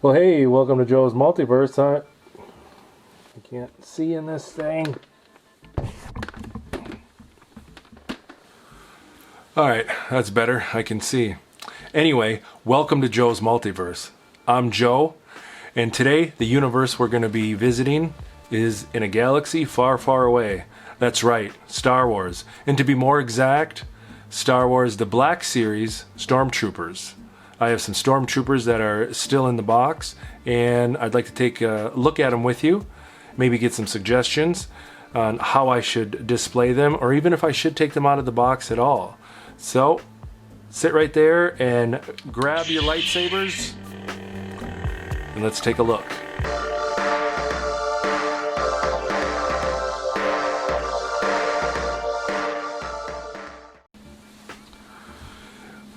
Well, hey, welcome to Joe's Multiverse. I can't see in this thing. Alright, that's better. I can see. Anyway, welcome to Joe's Multiverse. I'm Joe, and today the universe we're going to be visiting is in a galaxy far, far away. That's right, Star Wars. And to be more exact, Star Wars The Black Series Stormtroopers. I have some Stormtroopers that are still in the box, and I'd like to take a look at them with you, maybe get some suggestions on how I should display them, or even if I should take them out of the box at all. So, sit right there and grab your lightsabers, and let's take a look.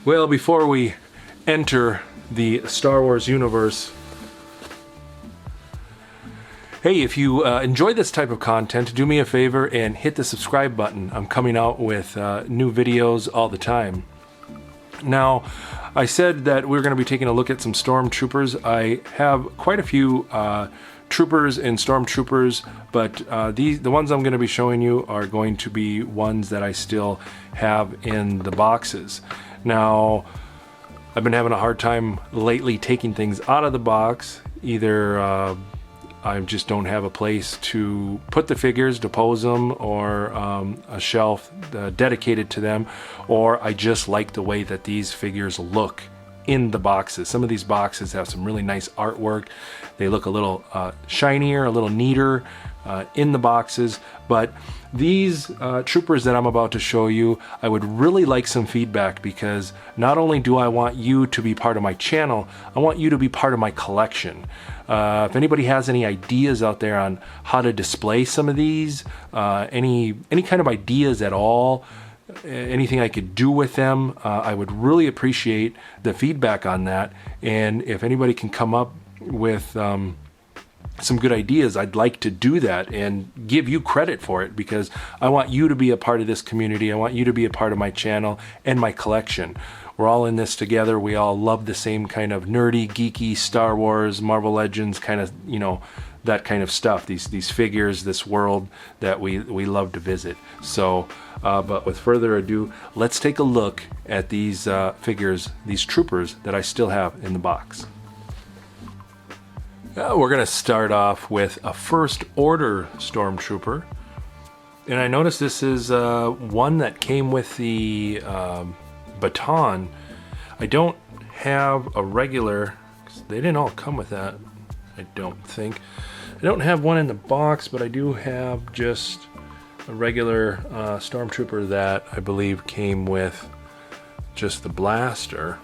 Well, before we enter the Star Wars universe, hey, if you enjoy this type of content, do me a favor and hit the subscribe button. I'm coming out with new videos all the time. Now, I said that we're going to be taking a look at some Stormtroopers. I have quite a few troopers and Stormtroopers, but the ones I'm going to be showing you are going to be ones that I still have in the boxes. Now, I've been having a hard time lately taking things out of the box. Either I just don't have a place to put the figures, to pose them, or a shelf dedicated to them, or I just like the way that these figures look in the boxes. Some of these boxes have some really nice artwork. They look a little shinier, a little neater in the boxes, but these troopers that I'm about to show you, I would really like some feedback, because not only do I want you to be part of my channel, I want you to be part of my collection. If anybody has any ideas out there on how to display some of these, any kind of ideas at all, anything I could do with them, I would really appreciate the feedback on that. And if anybody can come up with some good ideas, I'd like to do that and give you credit for it, because I want you to be a part of this community. I want you to be a part of my channel and my collection. We're all in this together. We all love the same kind of nerdy, geeky Star Wars, Marvel Legends kind of, you know, that kind of stuff. These figures, this world that we love to visit. So, but with further ado, let's take a look at these figures, these troopers that I still have in the box. We're going to start off with a First Order Stormtrooper. And I noticed this is one that came with the baton. I don't have a regular, 'cause they didn't all come with that, I don't think. I don't have one in the box, but I do have just a regular Stormtrooper that I believe came with just the blaster.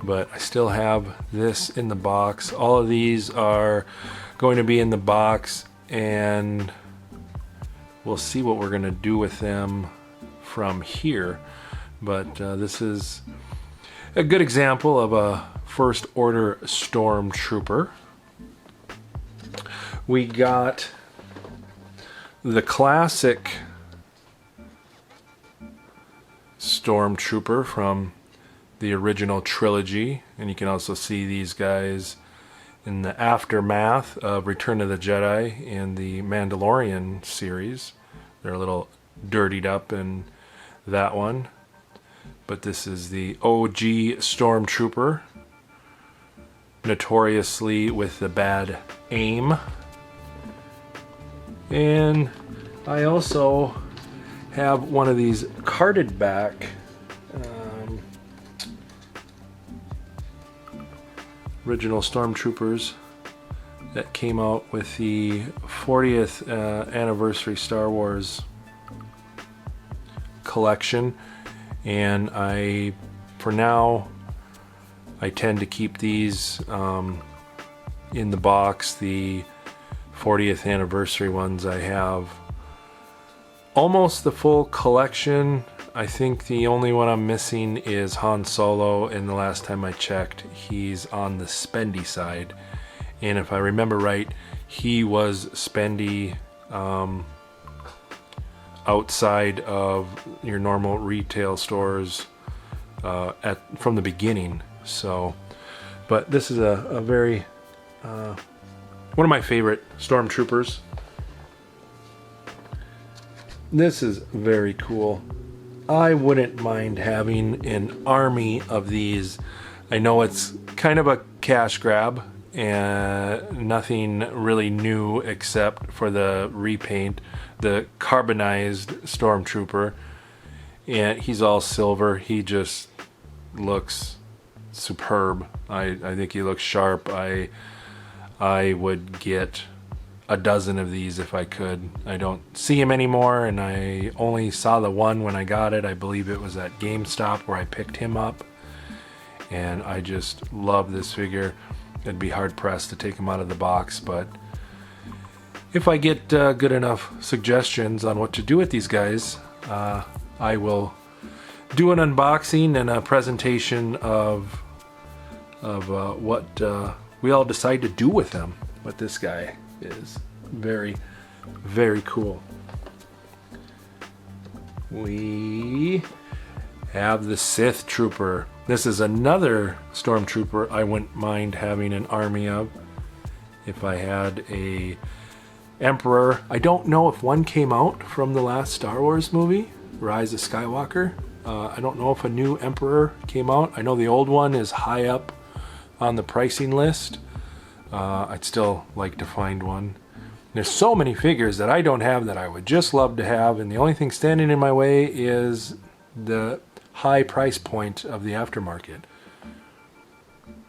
But I still have this in the box. All of these are going to be in the box, and we'll see what we're going to do with them from here. But this is a good example of a First Order Stormtrooper. We got the classic Stormtrooper from the original trilogy, and you can also see these guys in the aftermath of Return of the Jedi and the Mandalorian series. They're a little dirtied up in that one, but this is the OG Stormtrooper, notoriously with the bad aim. And I also have one of these carded back original Stormtroopers that came out with the 40th anniversary Star Wars collection, and for now I tend to keep these in the box. The 40th anniversary ones, I have almost the full collection. I think the only one I'm missing is Han Solo, and the last time I checked, he's on the spendy side. And if I remember right, he was spendy outside of your normal retail stores from the beginning. So But this is a very one of my favorite Stormtroopers. This is very cool. I wouldn't mind having an army of these. I know it's kind of a cash grab and nothing really new except for the repaint, the carbonized Stormtrooper, and he's all silver. He just looks superb. I think he looks sharp. I would get a dozen of these if I could. I don't see him anymore, and I only saw the one when I got it. I believe it was at GameStop where I picked him up, and I just love this figure. It'd be hard pressed to take him out of the box, but if I get good enough suggestions on what to do with these guys, I will do an unboxing and a presentation of what we all decide to do with them. But this guy is very, very cool. We have the Sith Trooper. This is another Stormtrooper I wouldn't mind having an army of if I had a Emperor. I don't know if one came out from the last Star Wars movie, Rise of Skywalker. I don't know if a new Emperor came out. I know the old one is high up on the pricing list. I'd still like to find one. There's so many figures that I don't have that I would just love to have, and the only thing standing in my way is the high price point of the aftermarket.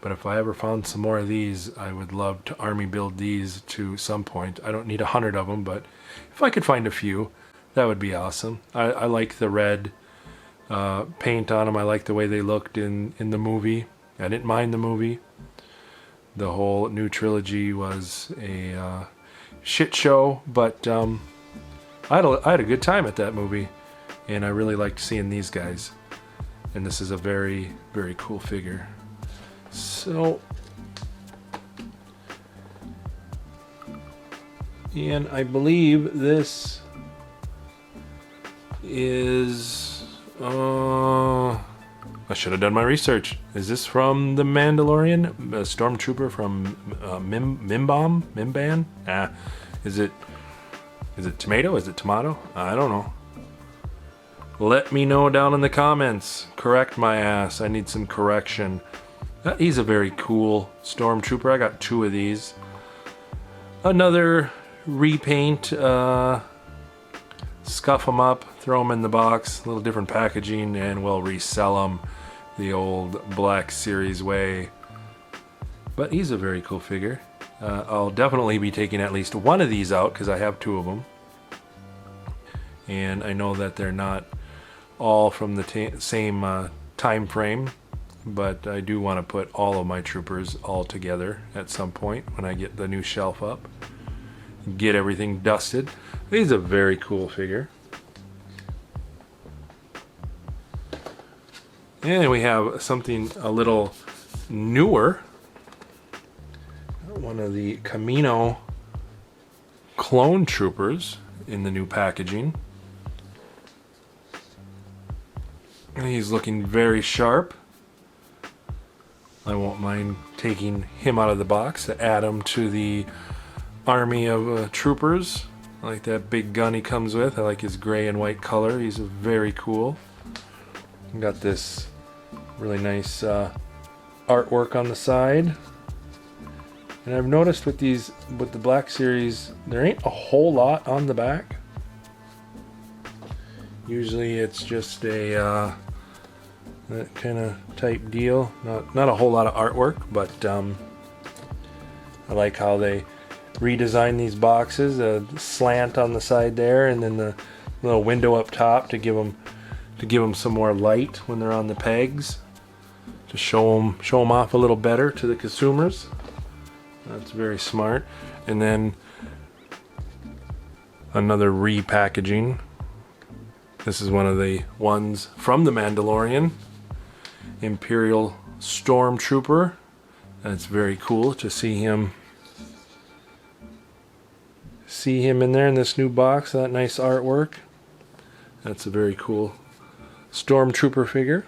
But if I ever found some more of these, I would love to army build these to some point. I don't need 100 of them, but if I could find a few, that would be awesome. I like the red paint on them. I like the way they looked in the movie. I didn't mind the movie. The whole new trilogy was a shit show, but I had a good time at that movie, and I really liked seeing these guys. And this is a very, very cool figure. So, and I believe this is I should have done my research. Is this from The Mandalorian? A Stormtrooper from Mimban? Is it tomato? Is it tomato? I don't know. Let me know down in the comments. Correct my ass. I need some correction. He's a very cool Stormtrooper. I got 2 of these. Another repaint. Scuff them up, throw them in the box, a little different packaging, and we'll resell them the old Black Series way. But he's a very cool figure. I'll definitely be taking at least one of these out because I have 2 of them. And I know that they're not all from the same time frame, but I do want to put all of my troopers all together at some point when I get the new shelf up. Get everything dusted. He's a very cool figure. And we have something a little newer. One of the Camino clone troopers in the new packaging. And he's looking very sharp. I won't mind taking him out of the box to add him to the army of troopers. I like that big gun he comes with. I like his gray and white color. He's very cool. Got this really nice artwork on the side. And I've noticed with the Black Series, there ain't a whole lot on the back. Usually it's just a that kind of type deal. Not a whole lot of artwork, but I like how they redesign these boxes. A slant on the side there, and then the little window up top to give them some more light when they're on the pegs, to show them off a little better to the consumers. That's very smart. And then another repackaging. This is one of the ones from The Mandalorian, Imperial Stormtrooper. That's very cool to see him in there in this new box. That nice artwork. That's a very cool Stormtrooper figure.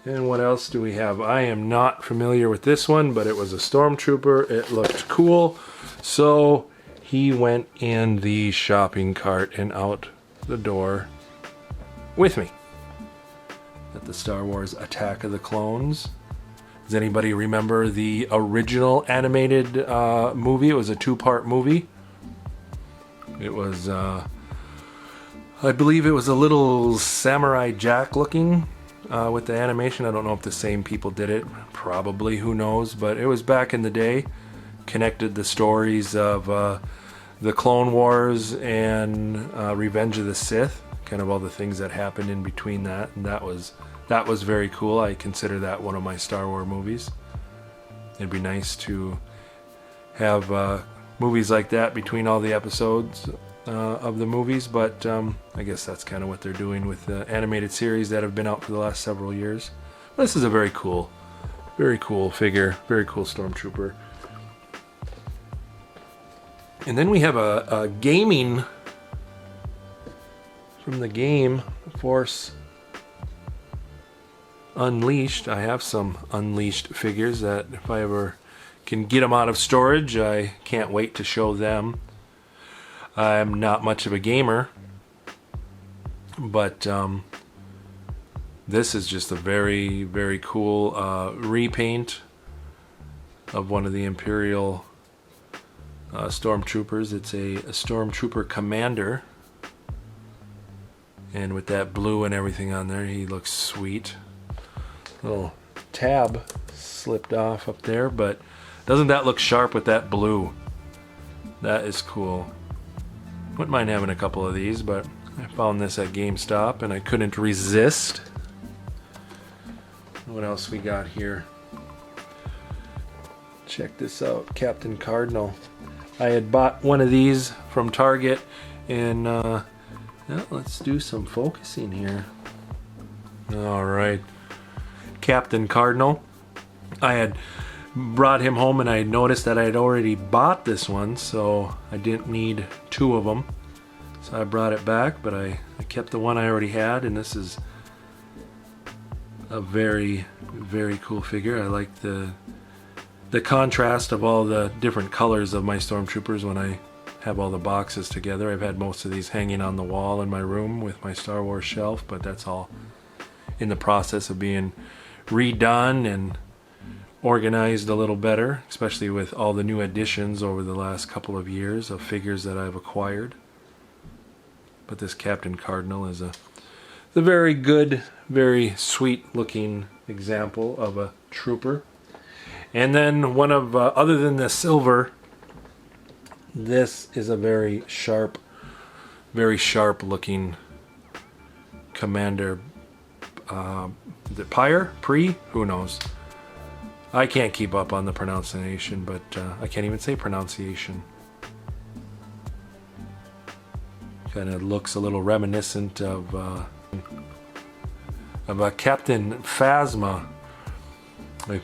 And what else do we have? I am not familiar with this one, but it was a Stormtrooper. It looked cool. So he went in the shopping cart and out the door with me at the Star Wars Attack of the Clones. Does anybody remember the original animated movie? It was a 2-part movie. It was, I believe it was a little Samurai Jack looking with the animation. I don't know if the same people did it. Probably, who knows? But it was back in the day. Connected the stories of the Clone Wars and Revenge of the Sith. Kind of all the things that happened in between that. And that was very cool. I consider that one of my Star Wars movies. It'd be nice to have movies like that between all the episodes of the movies, but I guess that's kind of what they're doing with the animated series that have been out for the last several years. But this is a very cool figure, very cool Stormtrooper. And then we have a gaming from the game Force Unleashed. I have some Unleashed figures that if I ever can get them out of storage, I can't wait to show them. I'm not much of a gamer, but this is just a very, very cool repaint of one of the Imperial Stormtroopers. It's a Stormtrooper Commander, and with that blue and everything on there, he looks sweet. Little tab slipped off up there, but doesn't that look sharp with that blue? That is cool. Wouldn't mind having a couple of these, but I found this at GameStop and I couldn't resist. What else we got here? Check this out, Captain Cardinal. I had bought one of these from Target, and yeah, let's do some focusing here. All right, Captain Cardinal. I had brought him home and I noticed that I had already bought this one, so I didn't need 2 of them. So I brought it back, but I kept the one I already had, and this is a very, very cool figure. I like the contrast of all the different colors of my Stormtroopers when I have all the boxes together. I've had most of these hanging on the wall in my room with my Star Wars shelf, but that's all in the process of being redone and organized a little better, especially with all the new additions over the last couple of years of figures that I've acquired. But this Captain Cardinal is a very good, very sweet looking example of a trooper. And then one of, other than the silver, this is a very sharp looking Commander. The Pre? Who knows? I can't keep up on the pronunciation, but I can't even say pronunciation. Kind of looks a little reminiscent of a Captain Phasma. I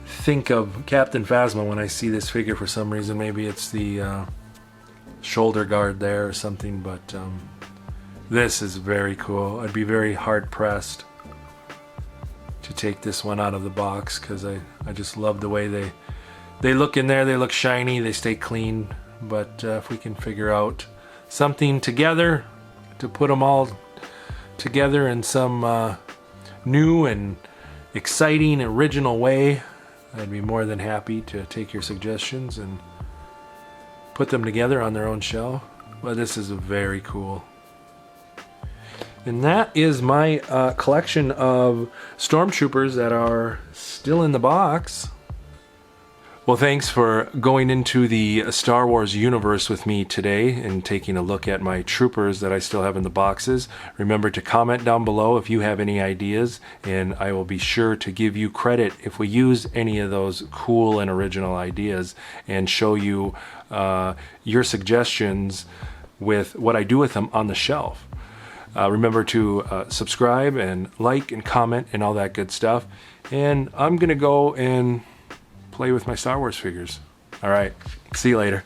think of Captain Phasma when I see this figure for some reason. Maybe it's the shoulder guard there or something, but this is very cool. I'd be very hard pressed to take this one out of the box because I just love the way they look in there. They look shiny, they stay clean, but if we can figure out something together to put them all together in some new and exciting original way, I'd be more than happy to take your suggestions and put them together on their own shelf. But this is very cool. And that is my collection of Stormtroopers that are still in the box. Well, thanks for going into the Star Wars universe with me today and taking a look at my troopers that I still have in the boxes. Remember to comment down below if you have any ideas, and I will be sure to give you credit if we use any of those cool and original ideas and show you your suggestions with what I do with them on the shelf. Remember to subscribe and like and comment and all that good stuff. And I'm going to go and play with my Star Wars figures. All right. See you later.